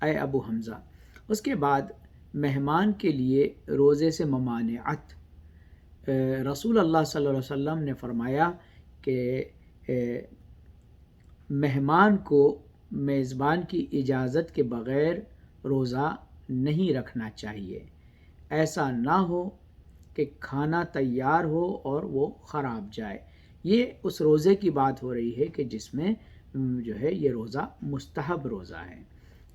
اے ابو حمزہ۔ اس کے بعد مہمان کے لیے روزے سے ممانعت، رسول اللہ صلی اللہ علیہ وسلم نے فرمایا کہ مہمان کو میزبان کی اجازت کے بغیر روزہ نہیں رکھنا چاہیے، ایسا نہ ہو کہ کھانا تیار ہو اور وہ خراب جائے۔ یہ اس روزے کی بات ہو رہی ہے کہ جس میں جو ہے یہ روزہ مستحب روزہ ہے،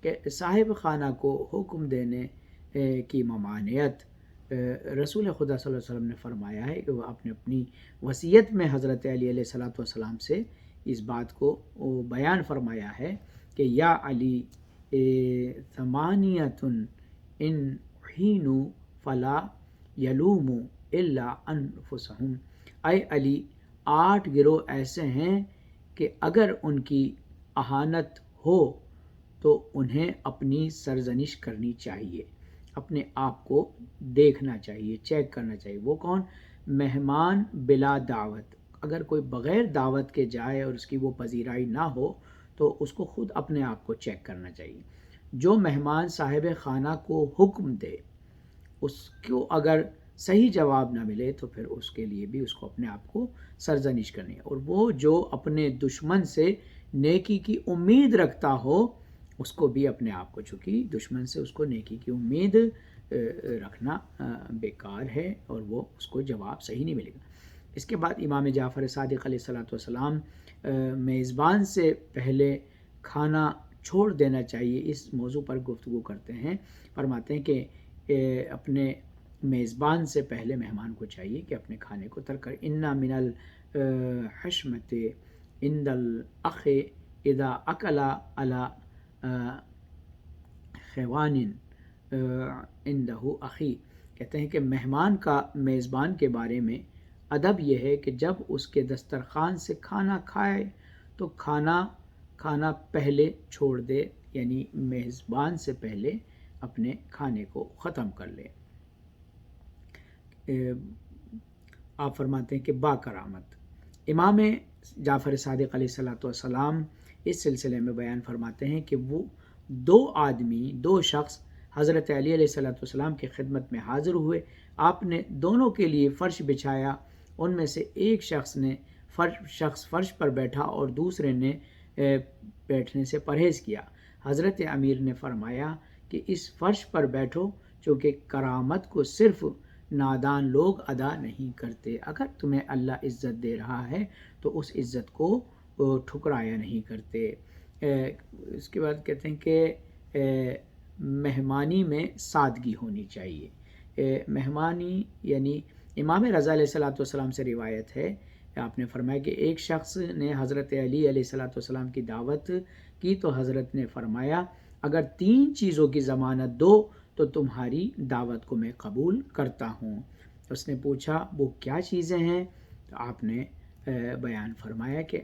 کہ صاحب خانہ کو حکم دینے کی ممانعت رسول خدا صلی اللہ علیہ وسلم نے فرمایا ہے کہ وہ اپنی وصیت میں حضرت علی علیہ الصلوۃ والسلام سے اس بات کو بیان فرمایا ہے کہ یا علی ثمانیۃ ان حینوا فلا یلوموا الا انفسہم، اے علی 8 گروہ ایسے ہیں کہ اگر ان کی اہانت ہو تو انہیں اپنی سرزنش کرنی چاہیے، اپنے آپ کو دیکھنا چاہیے، چیک کرنا چاہیے۔ وہ کون؟ مہمان بلا دعوت، اگر کوئی بغیر دعوت کے جائے اور اس کی وہ پذیرائی نہ ہو تو اس کو خود اپنے آپ کو چیک کرنا چاہیے۔ جو مہمان صاحب خانہ کو حکم دے، اس کو اگر صحیح جواب نہ ملے تو پھر اس کے لیے بھی اس کو اپنے آپ کو سرزنش کرنی ہے۔ اور وہ جو اپنے دشمن سے نیکی کی امید رکھتا ہو اس کو بھی اپنے آپ کو، چونکہ دشمن سے اس کو نیکی کی امید رکھنا بیکار ہے اور وہ اس کو جواب صحیح نہیں ملے گا۔ اس کے بعد امام جعفر صادق علیہ الصلوۃ والسلام میزبان سے پہلے کھانا چھوڑ دینا چاہیے، اس موضوع پر گفتگو کرتے ہیں۔ فرماتے ہیں کہ اپنے میزبان سے پہلے مہمان کو چاہیے کہ اپنے کھانے کو ترک کرے۔ اِنَّ مِنَ الْحَشْمَةِ عِنْدَ الْأَخِ اِذَا أَكَلَ عَلَى خوان عِنْدَهُ أَخِي، کہتے ہیں کہ مہمان کا میزبان کے بارے میں ادب یہ ہے کہ جب اس کے دسترخوان سے کھانا کھائے تو کھانا پہلے چھوڑ دے، یعنی میزبان سے پہلے اپنے کھانے کو ختم کر لے۔ آپ فرماتے ہیں کہ با کرامت امام جعفر صادق علیہ الصلوۃ والسلام اس سلسلے میں بیان فرماتے ہیں کہ وہ دو شخص حضرت علی علیہ الصلوۃ والسلام کی خدمت میں حاضر ہوئے، آپ نے دونوں کے لیے فرش بچھایا، ان میں سے ایک شخص فرش پر بیٹھا اور دوسرے نے بیٹھنے سے پرہیز کیا۔ حضرت امیر نے فرمایا کہ اس فرش پر بیٹھو، چونکہ کرامت کو صرف نادان لوگ ادا نہیں کرتے، اگر تمہیں اللہ عزت دے رہا ہے تو اس عزت کو ٹھکرایا نہیں کرتے۔ اس کے بعد کہتے ہیں کہ مہمانی میں سادگی ہونی چاہیے۔ مہمانی یعنی امام رضا علیہ الصلوۃ والسلام سے روایت ہے، آپ نے فرمایا کہ ایک شخص نے حضرت علی علیہ الصلوۃ والسلام کی دعوت کی تو حضرت نے فرمایا اگر 3 چیزوں کی ضمانت دو تو تمہاری دعوت کو میں قبول کرتا ہوں۔ اس نے پوچھا وہ کیا چیزیں ہیں؟ تو آپ نے بیان فرمایا کہ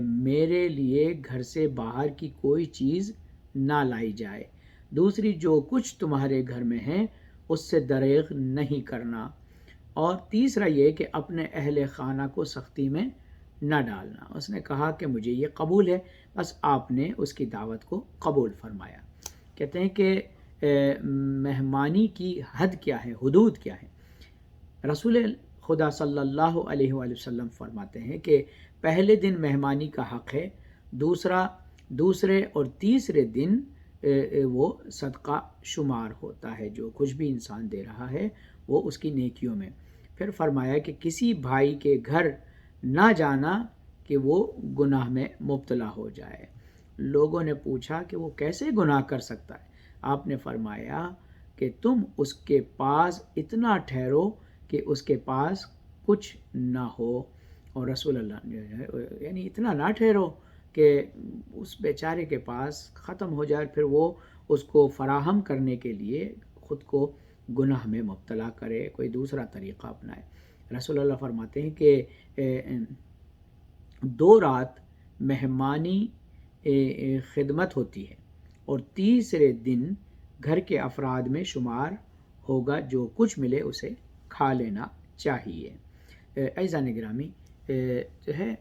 میرے لیے گھر سے باہر کی کوئی چیز نہ لائی جائے، دوسری جو کچھ تمہارے گھر میں ہے اس سے دریغ نہیں کرنا، اور تیسرا یہ کہ اپنے اہل خانہ کو سختی میں نہ ڈالنا۔ اس نے کہا کہ مجھے یہ قبول ہے، بس آپ نے اس کی دعوت کو قبول فرمایا۔ کہتے ہیں کہ مہمانی کی حد کیا ہے، حدود کیا ہے؟ رسول خدا صلی اللہ علیہ وآلہ وسلم فرماتے ہیں کہ پہلے دن مہمانی کا حق ہے، دوسرے اور تیسرے دن وہ صدقہ شمار ہوتا ہے، جو کچھ بھی انسان دے رہا ہے وہ اس کی نیکیوں میں۔ پھر فرمایا کہ کسی بھائی کے گھر نہ جانا کہ وہ گناہ میں مبتلا ہو جائے۔ لوگوں نے پوچھا کہ وہ کیسے گناہ کر سکتا ہے؟ آپ نے فرمایا کہ تم اس کے پاس اتنا ٹھہرو کہ اس کے پاس کچھ نہ ہو، اور رسول اللہ نے یعنی اتنا نہ ٹھہرو کہ اس بیچارے کے پاس ختم ہو جائے، پھر وہ اس کو فراہم کرنے کے لیے خود کو گناہ میں مبتلا کرے، کوئی دوسرا طریقہ اپنائے۔ رسول اللہ فرماتے ہیں کہ 2 رات مہمانی خدمت ہوتی ہے اور تیسرے دن گھر کے افراد میں شمار ہوگا، جو کچھ ملے اسے کھا لینا چاہیے۔ عزیزان گرامی، جو ہے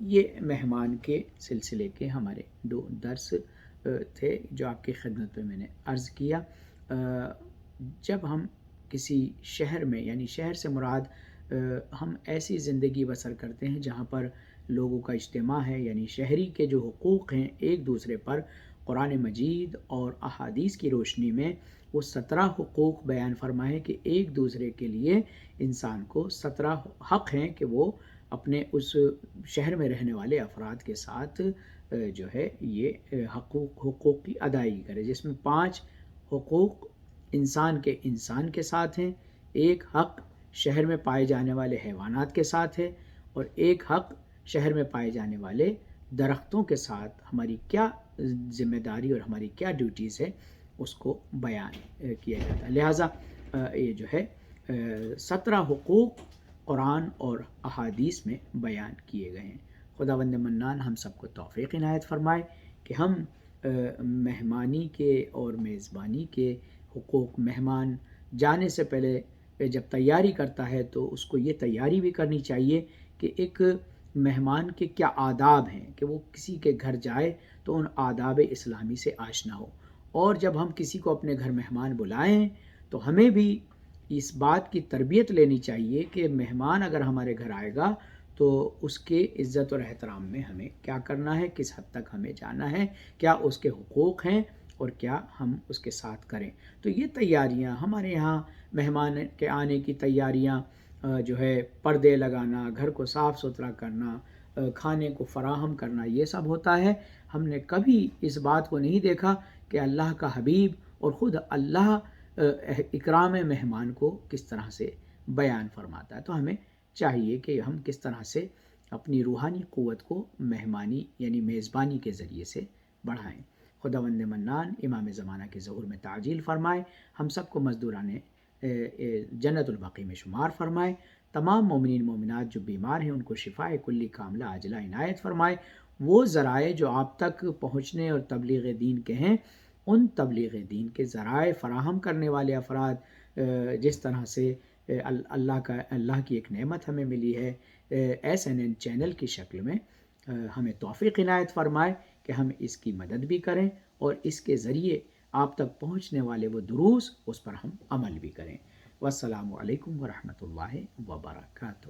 یہ مہمان کے سلسلے کے ہمارے 2 درس تھے جو آپ کی خدمت میں نے عرض کیا۔ جب ہم کسی شہر میں، یعنی شہر سے مراد ہم ایسی زندگی بسر کرتے ہیں جہاں پر لوگوں کا اجتماع ہے، یعنی شہری کے جو حقوق ہیں ایک دوسرے پر قرآن مجید اور احادیث کی روشنی میں وہ 17 حقوق بیان فرمائے کہ ایک دوسرے کے لیے انسان کو 17 حق ہیں کہ وہ اپنے اس شہر میں رہنے والے افراد کے ساتھ جو ہے یہ حقوق کی ادائیگی کرے، جس میں 5 حقوق انسان کے ساتھ ہیں، ایک حق شہر میں پائے جانے والے حیوانات کے ساتھ ہے، اور ایک حق شہر میں پائے جانے والے درختوں کے ساتھ ہماری کیا ذمہ داری اور ہماری کیا ڈیوٹیز ہے اس کو بیان کیا جاتا ہے۔ لہٰذا یہ جو ہے 17 حقوق قرآن اور احادیث میں بیان کیے گئے ہیں۔ خداوند منان ہم سب کو توفیق عنایت فرمائے کہ ہم مہمانی کے اور میزبانی کے حقوق، مہمان جانے سے پہلے جب تیاری کرتا ہے تو اس کو یہ تیاری بھی کرنی چاہیے کہ ایک مہمان کے کیا آداب ہیں کہ وہ کسی کے گھر جائے تو ان آداب اسلامی سے آشنا ہو، اور جب ہم کسی کو اپنے گھر مہمان بلائیں تو ہمیں بھی اس بات کی تربیت لینی چاہیے کہ مہمان اگر ہمارے گھر آئے گا تو اس کے عزت اور احترام میں ہمیں کیا کرنا ہے، کس حد تک ہمیں جانا ہے، کیا اس کے حقوق ہیں اور کیا ہم اس کے ساتھ کریں۔ تو یہ تیاریاں ہمارے یہاں مہمان کے آنے کی تیاریاں جو ہے پردے لگانا، گھر کو صاف ستھرا کرنا، کھانے کو فراہم کرنا، یہ سب ہوتا ہے۔ ہم نے کبھی اس بات کو نہیں دیکھا کہ اللہ کا حبیب اور خود اللہ اکرام مہمان کو کس طرح سے بیان فرماتا ہے۔ تو ہمیں چاہیے کہ ہم کس طرح سے اپنی روحانی قوت کو مہمانی یعنی میزبانی کے ذریعے سے بڑھائیں۔ خداوند منان امام زمانہ کے ظہور میں تعجیل فرمائے، ہم سب کو مزدوران جنت البقیع میں شمار فرمائے، تمام مومنین مومنات جو بیمار ہیں ان کو شفاء کلی کاملہ عاجلہ عنایت فرمائے۔ وہ ذرائع جو آپ تک پہنچنے اور تبلیغ دین کے ہیں، ان تبلیغ دین کے ذرائع فراہم کرنے والے افراد جس طرح سے اللہ کی ایک نعمت ہمیں ملی ہے SNN چینل کی شکل میں، ہمیں توفیق عنایت فرمائے کہ ہم اس کی مدد بھی کریں اور اس کے ذریعے آپ تک پہنچنے والے وہ دروس اس پر ہم عمل بھی کریں۔ والسلام علیکم ورحمۃ اللہ وبرکاتہ۔